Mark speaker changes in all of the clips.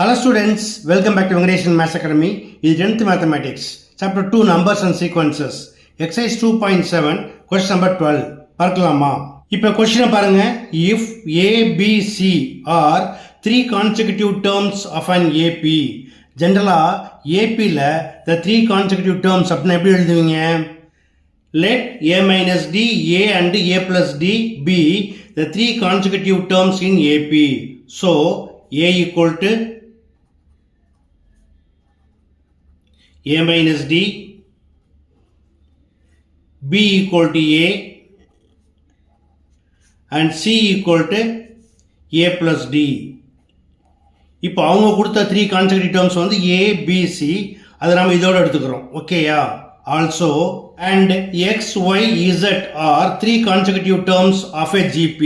Speaker 1: Hello students, welcome back to Venkateshan Maths Academy. This is 10th Mathematics, Chapter 2 Numbers and Sequences. Exercise 2.7, question number 12. பார்க்கலாமா? இப்போ question பாருங்க. If A, B, C are three consecutive terms of an AP. Generally, AP ல the three consecutive terms அப்படின்னா எப்படி எழுதுவீங்க? Let A minus D, A and A plus D be the three consecutive terms in AP. So, A equal to A minus D, B equal to A and C equal to A plus D. இப்போ அவங்க கொடுத்த 3 consecutive terms வந்து A, B, C அதை நாம் இதோட எடுத்துக்கிறோம். ஓகேயா? Also and X, Y, Z are 3 consecutive terms of a GP.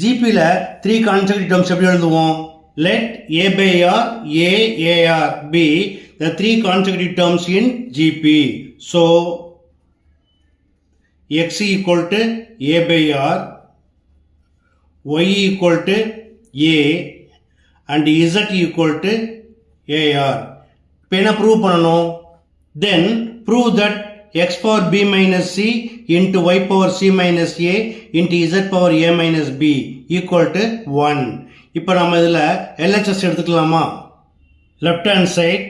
Speaker 1: GPல 3 consecutive terms எப்படி எழுதுவோம்? Let A by R, A R be the 3 consecutive terms in GP. So, X equal to A by R, Y equal to A and Z equal to AR. இப்போ என்ன prove பண்ணணும்? Then prove that X power B minus C into Y power C minus A into Z power A minus B equal to 1. இப்போ நம்ம இதில் LHS எடுத்துக்கலாமா? Left hand side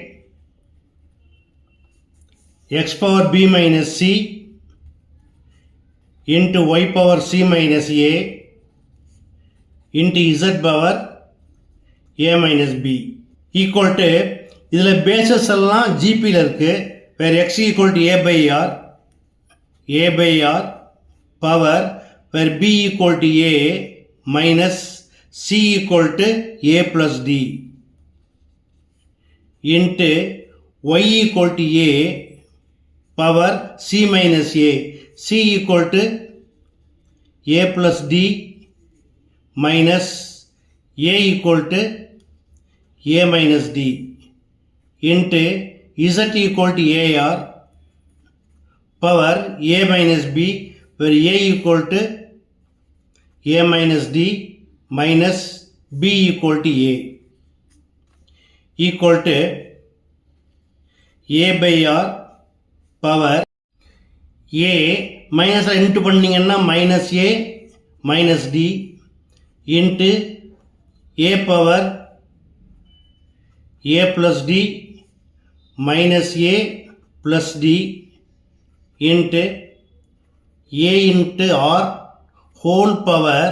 Speaker 1: X power B minus C into Y power C minus A into Z power A minus B equal to இதில் bases எல்லாம் GPயில் இருக்கு. where X equal to A by R power where B equal to A minus C equal to A plus D into Y equal to A power C minus A, C equal to A plus D minus A equal to A minus D into Z equal to AR power A minus B where A equal to A minus D minus B equal to A equal to A by R power A minus into பண்ணிங்கன்னா minus A minus D into A power A plus D minus A plus D into A into R whole power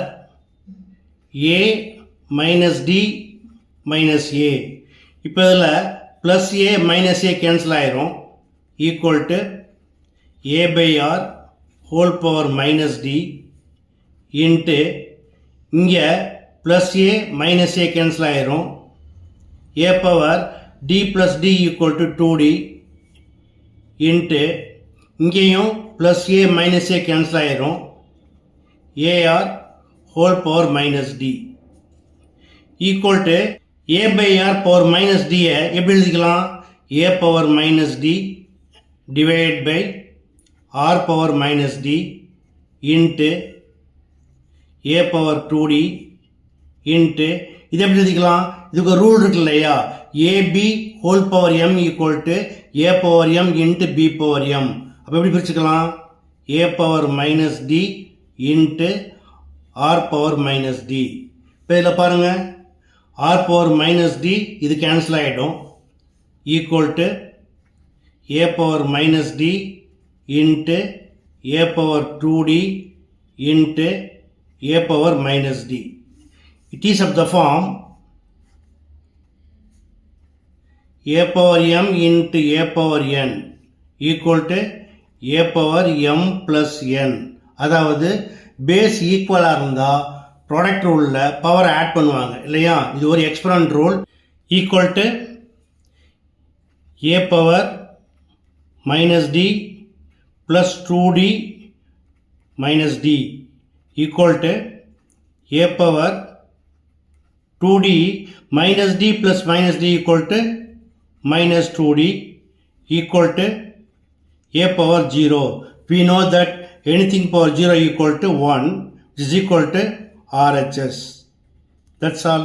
Speaker 1: A minus D minus A. இப்போ இதில் plus A minus A cancel ஆயிரும் equal to A by R whole power minus D into இங்கே plus A minus A cancel ஆயிரும் A power D plus D equal to 2D into இங்கேயும் plus A minus A cancel ஆயிரும் AR whole power minus D equal to A by R power minus D எப்படி எழுதிக்கலாம்? A power minus D divided by R power minus D into A power 2D into இது எப்படி எழுதிக்கலாம்? இதுக்கு ஒரு rule இருக்கு இல்லையா? AB whole power M equal to A power M into B power M. அப்போ எப்படி பிரிச்சுக்கலாம்? A power minus D into R power minus D. இப்போ இதில் பாருங்க R power minus D இது கேன்சல் ஆகிடும் equal to A power minus D into A power 2D into A power minus D. It is of the form A power M into A power N equal to A power M plus N. அதாவது base ஈக்குவலாக இருந்தால் product ரூலில் power add பண்ணுவாங்க இல்லையா? இது ஒரு exponent rule. Equal to A power minus D plus 2D minus D equal to A power 2D minus D plus minus D equal to minus 2D equal to A power 0. We know that anything power 0 equal to 1 is equal to RHS. That's all.